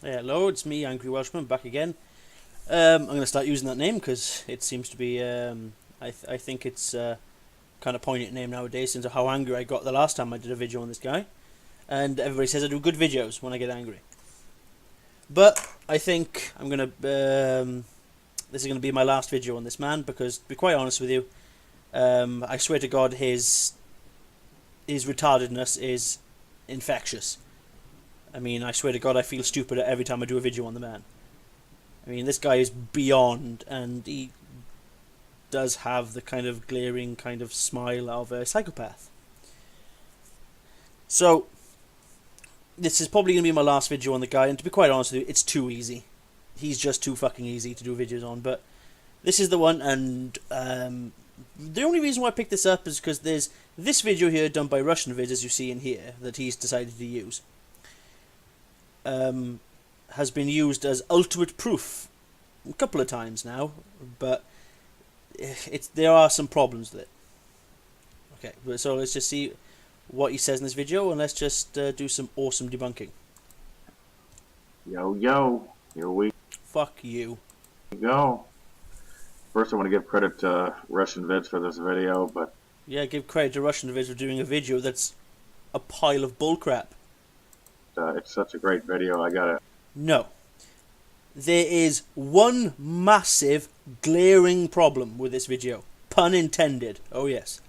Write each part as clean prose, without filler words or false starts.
Hello, it's me, Angry Welshman, back again. I'm going to start using that name because it seems to be. I think it's kind of poignant name nowadays since of how angry I got the last time I did a video on this guy, and everybody says I do good videos when I get angry. But I think I'm gonna. This is going to be my last video on this man because, to be quite honest with you, I swear to God, his retardedness is infectious. I mean, I swear to God, I feel stupider every time I do a video on the man. I mean, this guy is beyond, and he does have the kind of glaring kind of smile of a psychopath. So, this is probably going to be my last video on the guy, and to be quite honest with you, it's too easy. He's just too fucking easy to do videos on, but this is the one, and the only reason why I picked this up is because there's this video here done by Russian Vids, as you see in here, that he's decided to use. Has been used as ultimate proof a couple of times now, but there are some problems with it. Okay, so let's just see what he says in this video, and let's just do some awesome debunking. Yo, here we Fuck you. go. First, I want to give credit to Russian Vids for this video, but Yeah, give credit to Russian Vids for doing a video that's a pile of bullcrap. it's such a great video. I got it. No. There is one massive, glaring problem with this video. Pun intended. Oh yes.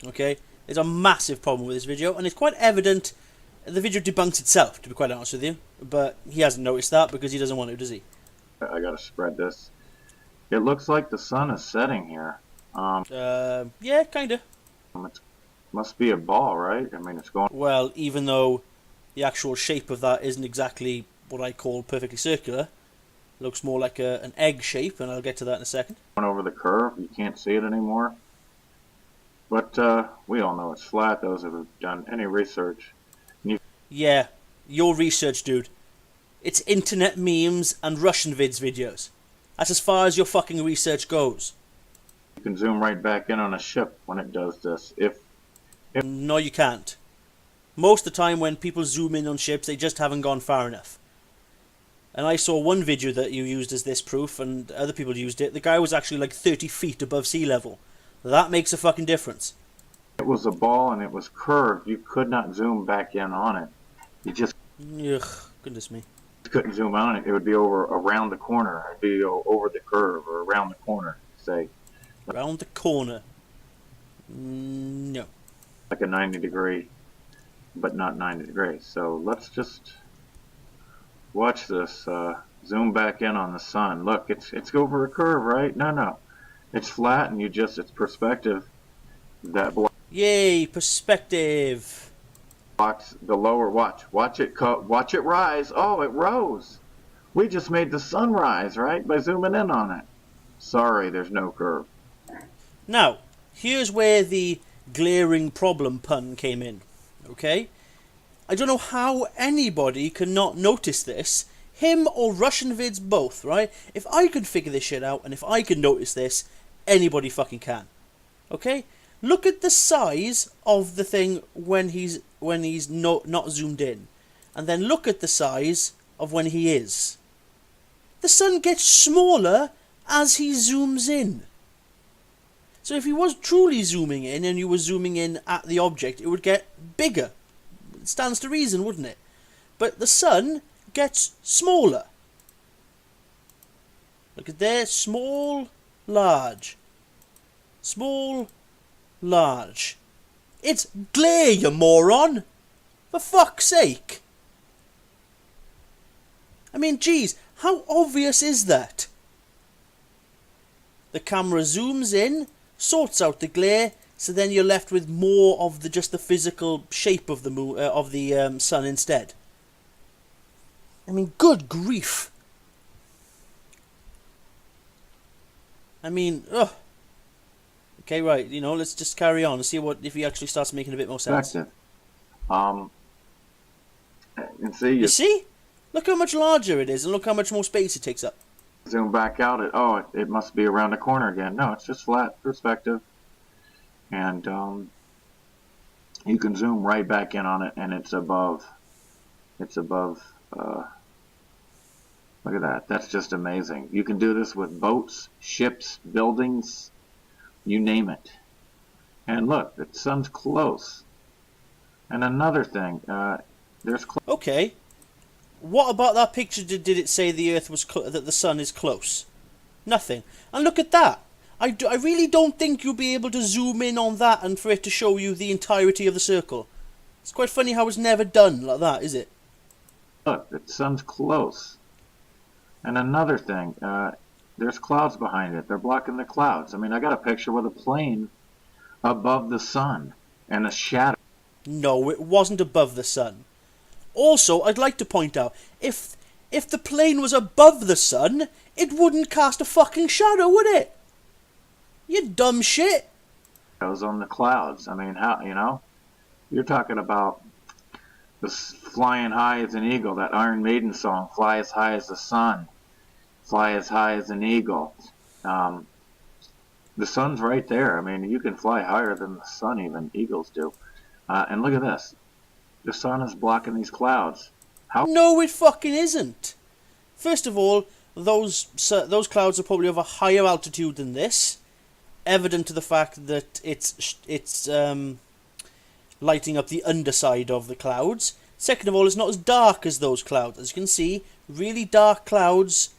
Okay? There's a massive problem with this video, and it's quite evident. The video debunks itself, to be quite honest with you. But he hasn't noticed that because he doesn't want to, does he? I got to spread this. It looks like the sun is setting here. Yeah, kinda. It must be a ball, right? I mean, it's going Well, even though the actual shape of that isn't exactly what I call perfectly circular, it looks more like an egg shape, and I'll get to that in a second. over the curve. You can't see it anymore. But we all know it's flat. Those who have done any research. Yeah, your research, dude. It's internet memes and Russian Vids videos. That's as far as your fucking research goes. You can zoom right back in on a ship when it does this. No, you can't. Most of the time when people zoom in on ships, they just haven't gone far enough. And I saw one video that you used as this proof, and other people used it. The guy was actually like 30 feet above sea level. That makes a fucking difference. it was a ball and it was curved, you could not zoom back in on it. You just Ugh, goodness me. couldn't zoom on it. It would be around the corner. It'd be over the curve or around the corner, say, Round the corner. No. like a 90 degree, but not 90 degrees. So let's just watch this. Zoom back in on the sun. Look, it's over a curve, right? No. It's flat and it's perspective that Yay, perspective. blocks the lower. Watch it rise. Oh, it rose. We just made the sun rise, right? By zooming in on it. Sorry, there's no curve. Now, here's where the glaring problem pun came in. Okay? I don't know how anybody can not notice this. Him or Russian Vids both, right? If I could figure this shit out and if I could notice this, anybody fucking can. Okay? Look at the size of the thing when he's not zoomed in. And then look at the size of when he is. The sun gets smaller as he zooms in. So if he was truly zooming in and you were zooming in at the object, it would get bigger. It stands to reason, wouldn't it? But the sun gets smaller. Look at there, small, large. Small, large. It's glare, you moron! For fuck's sake! I mean, geez, how obvious is that? The camera zooms in, sorts out the glare, so then you're left with more of just the physical shape of the sun instead. I mean, good grief. I mean, ugh. Okay, right. Let's just carry on and see if he actually starts making a bit more sense. And see, You see? Look how much larger it is, and look how much more space it takes up. zoom back out. It must be around the corner again. No, it's just flat perspective. And you can zoom right back in on it, and it's above Look at that. That's just amazing. You can do this with boats, ships, buildings, you name it. And look, the sun's close. And another thing, there's Okay. What about that picture? Did it say the Earth was that the sun is close? Nothing. And look at that. I really don't think you'll be able to zoom in on that and for it to show you the entirety of the circle. It's quite funny how it's never done like that, is it? look, the sun's close. And another thing, there's clouds behind it. They're blocking the clouds. I mean, I got a picture with a plane above the sun and a shadow. No, it wasn't above the sun. Also, I'd like to point out, if the plane was above the sun, it wouldn't cast a fucking shadow, would it? You dumb shit. On the clouds. I mean, how, you're talking about this flying high as an eagle, that Iron Maiden song, fly as high as the sun, fly as high as an eagle. The sun's right there. I mean, you can fly higher than the sun, even eagles do. And look at this. The sun is blocking these clouds. How? No, it fucking isn't. First of all, those clouds are probably of a higher altitude than this, evident to the fact that it's lighting up the underside of the clouds. Second of all, it's not as dark as those clouds. As you can see, really dark clouds,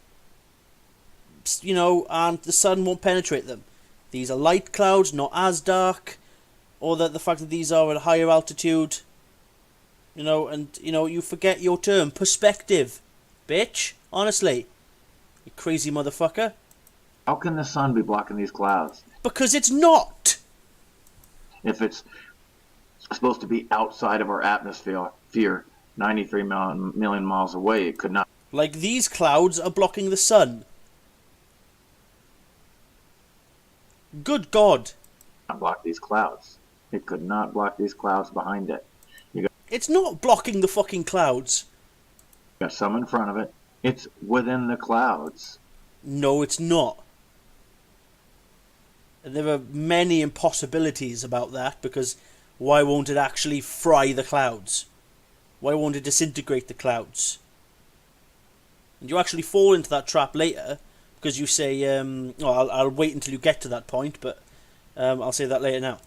and the sun won't penetrate them. These are light clouds, not as dark, or the fact that these are at a higher altitude. You forget your term, perspective, bitch. Honestly, you crazy motherfucker. How can the sun be blocking these clouds? Because it's not. If it's supposed to be outside of our atmosphere, 93 million miles away, it could not. Like these clouds are blocking the sun. Good God. Block these clouds. It could not block these clouds behind it. It's not blocking the fucking clouds. You got some in front of it. It's within the clouds. No, it's not. And there are many impossibilities about that, because why won't it actually fry the clouds? Why won't it disintegrate the clouds? And you actually fall into that trap later, because you say, I'll wait until you get to that point, but I'll say that later now.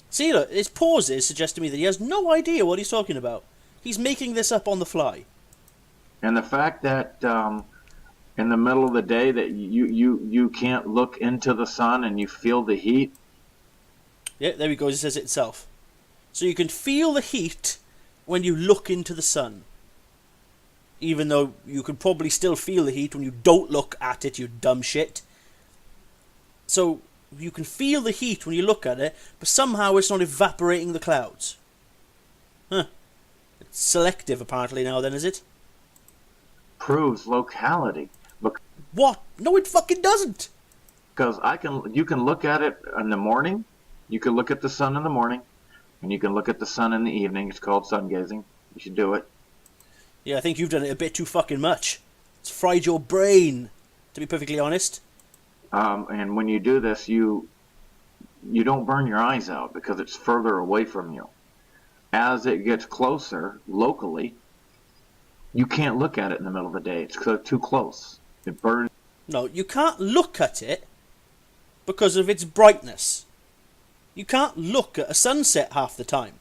See, look, his pauses suggest to me that he has no idea what he's talking about. He's making this up on the fly. And the fact that in the middle of the day that you can't look into the sun and you feel the heat. Yeah, there he goes, it says it itself. So you can feel the heat when you look into the sun. Even though you can probably still feel the heat when you don't look at it, you dumb shit. So you can feel the heat when you look at it, but somehow it's not evaporating the clouds. Huh. It's selective apparently now then, is it? Proves locality. What? No, it fucking doesn't. Because you can look at it in the morning. You can look at the sun in the morning, and you can look at the sun in the evening. It's called sun gazing. You should do it. Yeah, I think you've done it a bit too fucking much. It's fried your brain, to be perfectly honest. And when you do this, you don't burn your eyes out because it's further away from you. As it gets closer, locally, you can't look at it in the middle of the day. It's too close. It burns. No, you can't look at it because of its brightness. You can't look at a sunset half the time.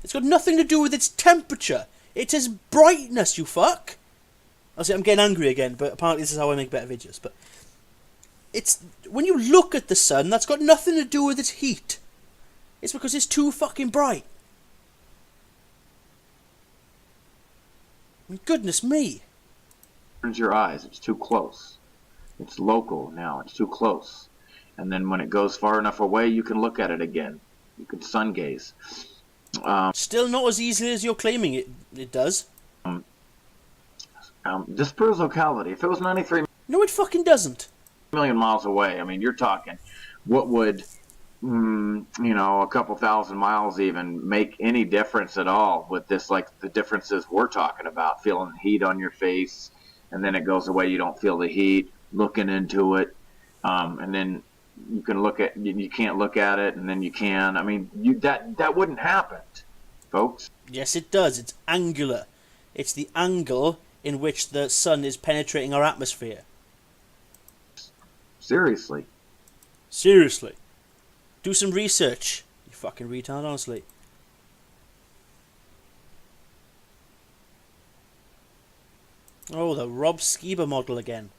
It's got nothing to do with its temperature. It's its brightness, you fuck. I see, I'm getting angry again, but apparently this is how I make better videos. But it's when you look at the sun, that's got nothing to do with its heat. It's because it's too fucking bright. I mean, goodness me. Burns your eyes. It's too close. It's local now. It's too close. And then when it goes far enough away, you can look at it again. You can sun gaze. Still not as easily as you're claiming it does. This proves locality. If it was 93 No, it fucking doesn't. million miles away, I mean, you're talking, what would, a couple thousand miles even make any difference at all with this, like the differences we're talking about, feeling the heat on your face, and then it goes away, you don't feel the heat, looking into it, and then you can't look at it, and then you can. I mean, that wouldn't happen, folks. Yes, it does. It's angular. It's the angle in which the sun is penetrating our atmosphere. Seriously. Seriously. Do some research. You fucking retard, honestly. Oh, the Rob Skiba model again.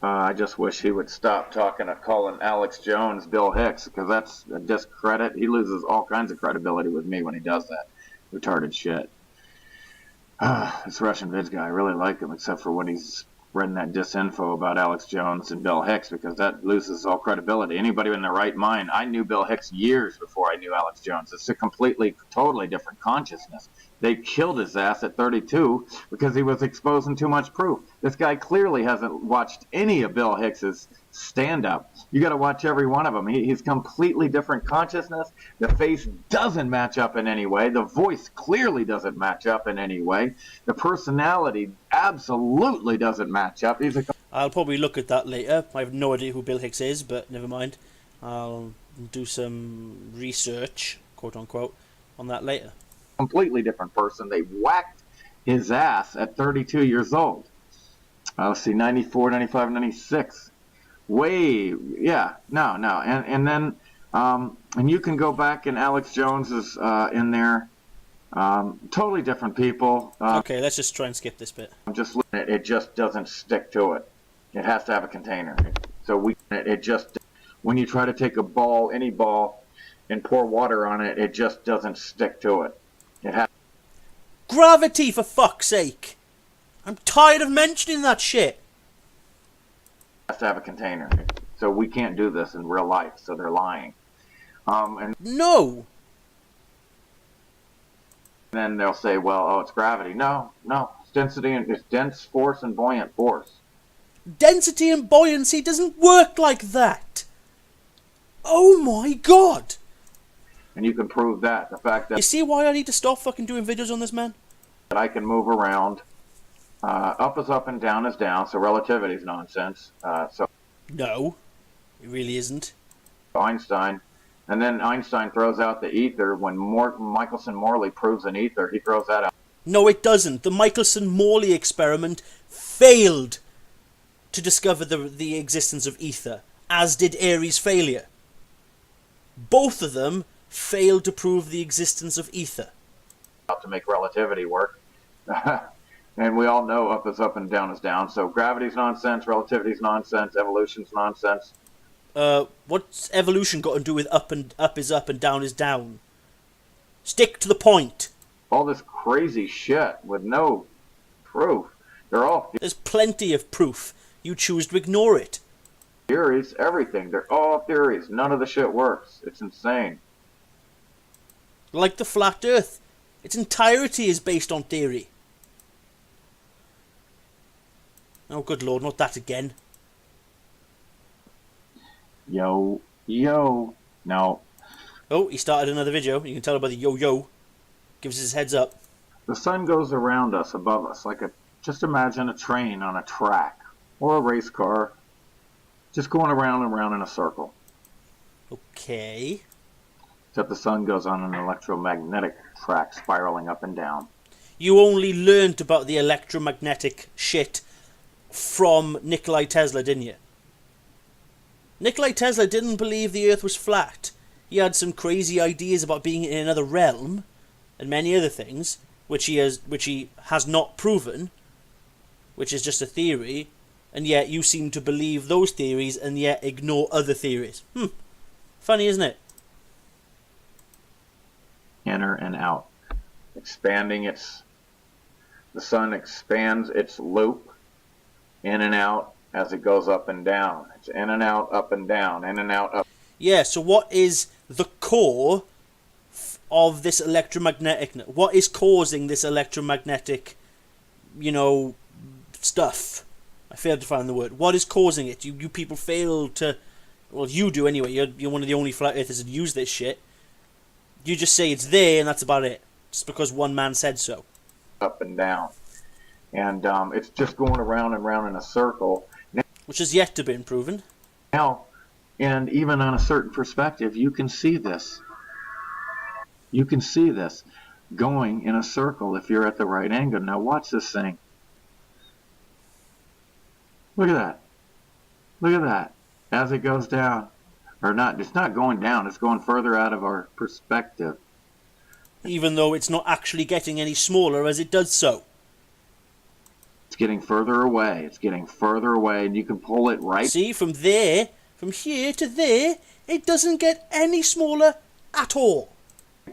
I just wish he would stop calling Alex Jones Bill Hicks, because that's a discredit. He loses all kinds of credibility with me when he does that. Retarded shit. This Russian vids guy, I really like him, except for when he's spreading that disinfo about Alex Jones and Bill Hicks, because that loses all credibility. Anybody in their right mind, I knew Bill Hicks years before I knew Alex Jones. It's a completely, totally different consciousness. They killed his ass at 32 because he was exposing too much proof. This guy clearly hasn't watched any of Bill Hicks's stand-up. You got to watch every one of them. He's completely different consciousness. The face doesn't match up in any way. The voice clearly doesn't match up in any way. The personality absolutely doesn't match up. I'll probably look at that later. I have no idea who Bill Hicks is, but never mind. I'll do some research, quote unquote, on that later. Completely different person. They whacked his ass at 32 years old. Let's see, 94, 95, 96. And then, and you can go back and Alex Jones is in there. Totally different people. Okay, let's just try and skip this bit. I'm just looking at it. It just doesn't stick to it. It has to have a container. So when you try to take a ball, any ball, and pour water on it, it just doesn't stick to it. Gravity, for fuck's sake! I'm tired of mentioning that shit. Has to have a container. So we can't do this in real life, so they're lying. And No! then they'll say, well, oh, it's gravity. No, it's density, and it's dense force and buoyant force. Density and buoyancy doesn't work like that! Oh my god! And you can prove that. The fact that You see why I need to stop fucking doing videos on this, man? I can move around. Up is up and down is down, so relativity is nonsense. No, it really isn't. Einstein. And then Einstein throws out the ether. When Michelson-Morley proves an ether, he throws that out. No, it doesn't. The Michelson-Morley experiment failed to discover the existence of ether, as did Airy's failure. Both of them failed to prove the existence of ether. To make relativity work. And we all know up is up and down is down. So gravity's nonsense, relativity's nonsense, evolution's nonsense. What's evolution got to do with up is up and down is down? Stick to the point. All this crazy shit with no proof. There's plenty of proof. You choose to ignore it. Theories, everything. They're all theories. None of the shit works. It's insane. Like the flat earth. Its entirety is based on theory. Oh, good lord, not that again. Yo. No. Oh, he started another video. You can tell by the yo-yo. Gives us his heads up. The sun goes around us, above us, just imagine a train on a track. Or a race car. Just going around and around in a circle. Okay. Except the sun goes on an electromagnetic track spiraling up and down. You only learnt about the electromagnetic shit from Nikola Tesla, didn't you? Nikola Tesla didn't believe the earth was flat. He had some crazy ideas about being in another realm and many other things, which he has not proven, which is just a theory, and yet you seem to believe those theories and yet ignore other theories. Funny, isn't it? Inner and out. The sun expands its loop in and out as it goes up and down. It's in and out, up and down, in and out, up. Yeah, so what is the core of this electromagnetic... What is causing this electromagnetic, stuff? I failed to find the word. What is causing it? You people fail to... Well, you do anyway. You're one of the only flat earthers that use this shit. You just say it's there and that's about it. Just because one man said so. Up and down. And it's just going around and around in a circle. Which has yet to be proven. Now, and even on a certain perspective, you can see this. You can see this. going in a circle if you're at the right angle. Now watch this thing. Look at that. Look at that. As it goes down. Or not, it's not going down, it's going further out of our perspective. Even though it's not actually getting any smaller as it does so. It's getting further away. It's getting further away, and you can pull it right. See, from there, from here to there, it doesn't get any smaller at all.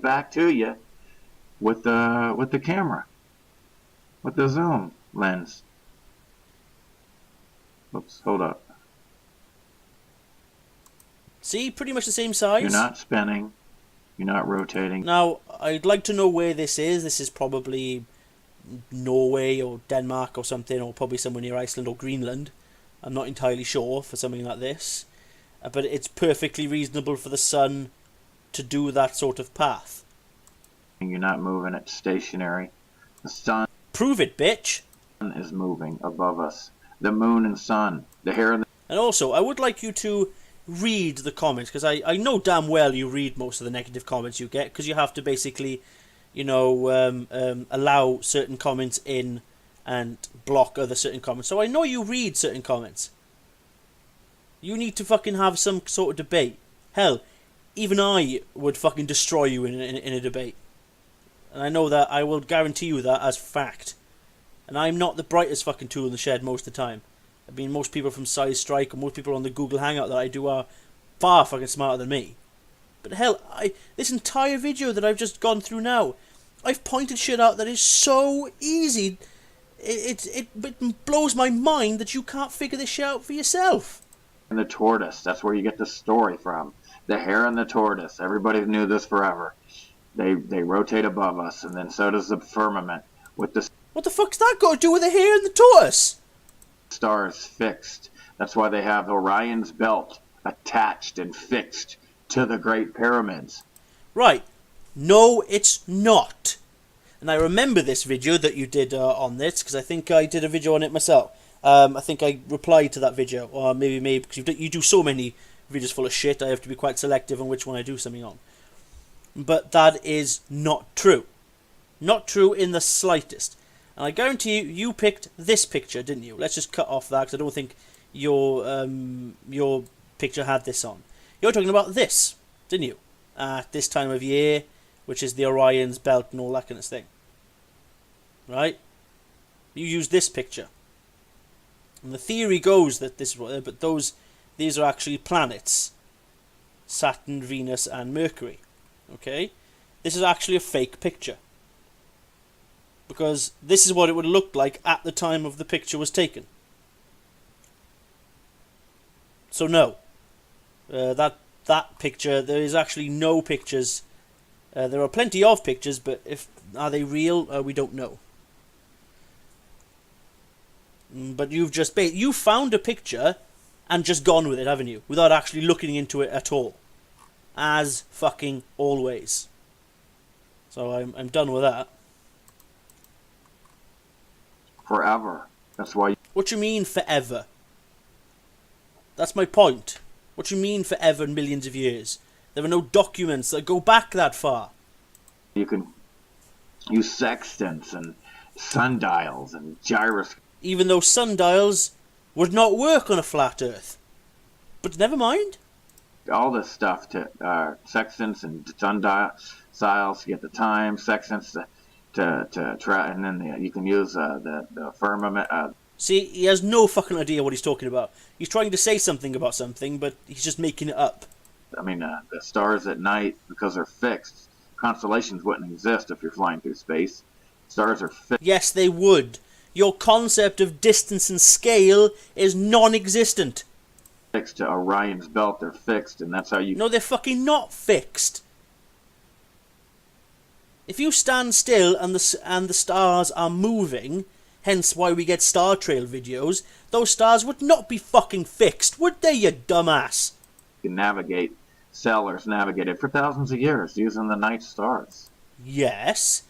Back to you with the camera, with the zoom lens. Oops, hold up. See, pretty much the same size. You're not spinning. You're not rotating. Now, I'd like to know where this is. This is probably Norway or Denmark or something, or probably somewhere near Iceland or Greenland. I'm not entirely sure for something like this. But it's perfectly reasonable for the sun to do that sort of path. You're not moving it stationary. The sun Prove it, bitch! is moving above us. The moon and sun. The hair and the... And also, I would like you to read the comments, because I know damn well you read most of the negative comments you get, because you have to basically, you know, allow certain comments in and block other certain comments. So I know you read certain comments. You need to fucking have some sort of debate. Hell, even I would fucking destroy you in a debate. And I know that, I will guarantee you that as fact. And I'm not the brightest fucking tool in the shed most of the time. I mean, most people from Size Strike or most people on the Google Hangout that I do are far fucking smarter than me. But hell, this entire video that I've just gone through now, I've pointed shit out that is so easy. It blows my mind that you can't figure this shit out for yourself. And the tortoise. That's where you get the story from. The hare and the tortoise. Everybody knew this forever. They rotate above us, and then so does the firmament with the... What the fuck's that got to do with the hare and the tortoise? Stars fixed. That's why they have Orion's belt attached and fixed to the Great Pyramids. Right. No, it's not. And I remember this video that you did on this, because I think I did a video on it myself. I think I replied to that video, or maybe because you do so many videos full of shit, I have to be quite selective on which one I do something on. But that is not true. Not true in the slightest. And I guarantee you picked this picture, didn't you? Let's just cut off that, because I don't think your picture had this on. You're talking about this, didn't you? At this time of year, which is the Orion's belt and all that kind of thing. Right? You used this picture. And the theory goes that this, but these are actually planets. Saturn, Venus, and Mercury. Okay? This is actually a fake picture. Because this is what it would have looked like at the time of the picture was taken. So no. That picture, there is actually no pictures. There are plenty of pictures, but are they real? We don't know. But you found a picture and just gone with it, haven't you? Without actually looking into it at all. As fucking always. So I'm done with that. Forever. That's why... What you mean forever? That's my point. What you mean forever and millions of years? There are no documents that go back that far. You can use sextants and sundials and gyroscopes. Even though sundials would not work on a flat earth. But never mind. All this stuff to sextants and sundials to get the time, sextants to try, and then you can use the firmament. See, he has no fucking idea what he's talking about. He's trying to say something about something, but he's just making it up. I mean, the stars at night, because they're fixed, constellations wouldn't exist if you're flying through space. Stars are fixed. Yes, they would. Your concept of distance and scale is non-existent. Fixed to Orion's belt, they're fixed, and that's how you... No, they're fucking not fixed. If you stand still and the stars are moving, hence why we get star trail videos, those stars would not be fucking fixed, would they, you dumbass? You can navigate, sailors navigated for thousands of years using the night stars. Yes,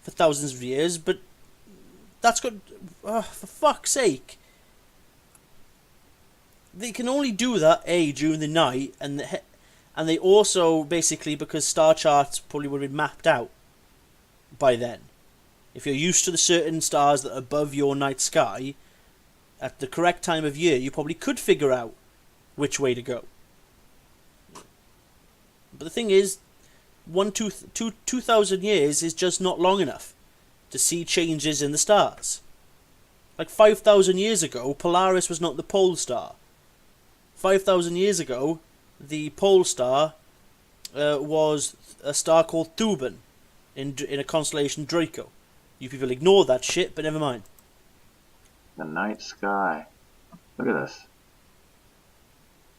for thousands of years, but that's good. For fuck's sake. They can only do that, during the night, and they also, basically, because star charts probably would have been mapped out. by then. If you're used to the certain stars that are above your night sky, at the correct time of year, you probably could figure out which way to go. But the thing is, 2,000 years is just not long enough to see changes in the stars. Like 5,000 years ago, Polaris was not the pole star. 5,000 years ago, the pole star was a star called Thuban in a constellation Draco. You people ignore that shit, but never mind. The night sky. Look at this.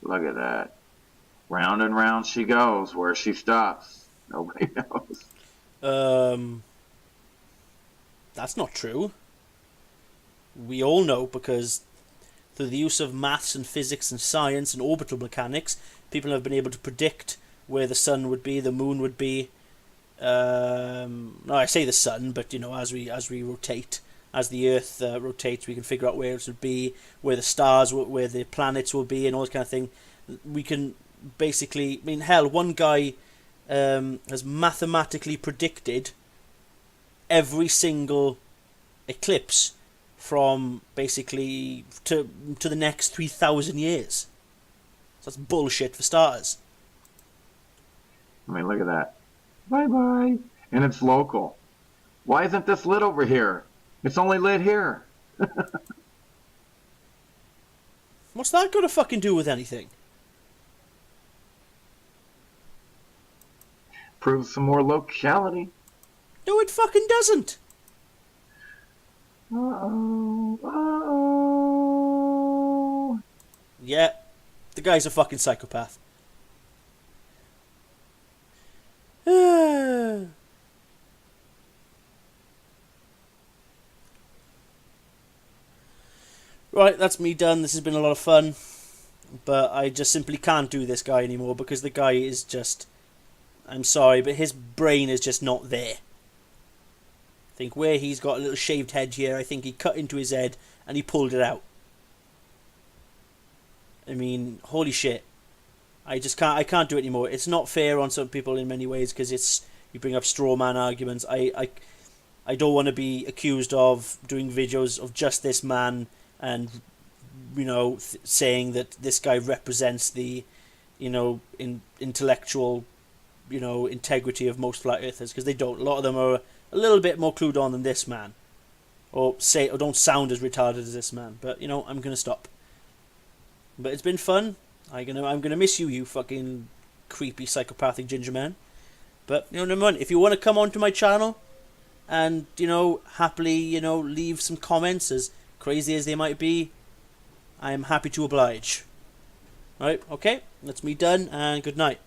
Look at that. Round and round she goes. Where she stops, nobody knows. That's not true. We all know, because through the use of maths and physics and science and orbital mechanics, people have been able to predict where the sun would be, the moon would be. No, I say the sun, but you know, as we rotate, as the Earth rotates, we can figure out where it would be, where the stars, where the planets will be, and all this kind of thing. We can basically, I mean, hell, one guy has mathematically predicted every single eclipse from basically to the next 3,000 years. So that's bullshit for starters. I mean, look at that. Bye-bye. And it's local. Why isn't this lit over here? It's only lit here. What's that got to fucking do with anything? Proves some more locality. No, it fucking doesn't. Uh-oh. Uh-oh. Yeah, the guy's a fucking psychopath. Right, that's me done. This has been a lot of fun. But I just simply can't do this guy anymore, because the guy is just... I'm sorry, but his brain is just not there. I think where he's got a little shaved head here, I think he cut into his head and he pulled it out. I mean, holy shit. I can't do it anymore. It's not fair on some people in many ways, because you bring up straw man arguments. I don't want to be accused of doing videos of just this man and, you know, saying that this guy represents the, you know, intellectual, you know, integrity of most flat earthers, because they don't. A lot of them are a little bit more clued on than this man, or don't sound as retarded as this man. But you know, I'm gonna stop. But it's been fun. I'm gonna miss you, you fucking creepy psychopathic ginger man. But you know, never mind. If you want to come onto my channel and, you know, happily, you know, leave some comments, as crazy as they might be, I am happy to oblige. Right? Okay, that's me done, and good night.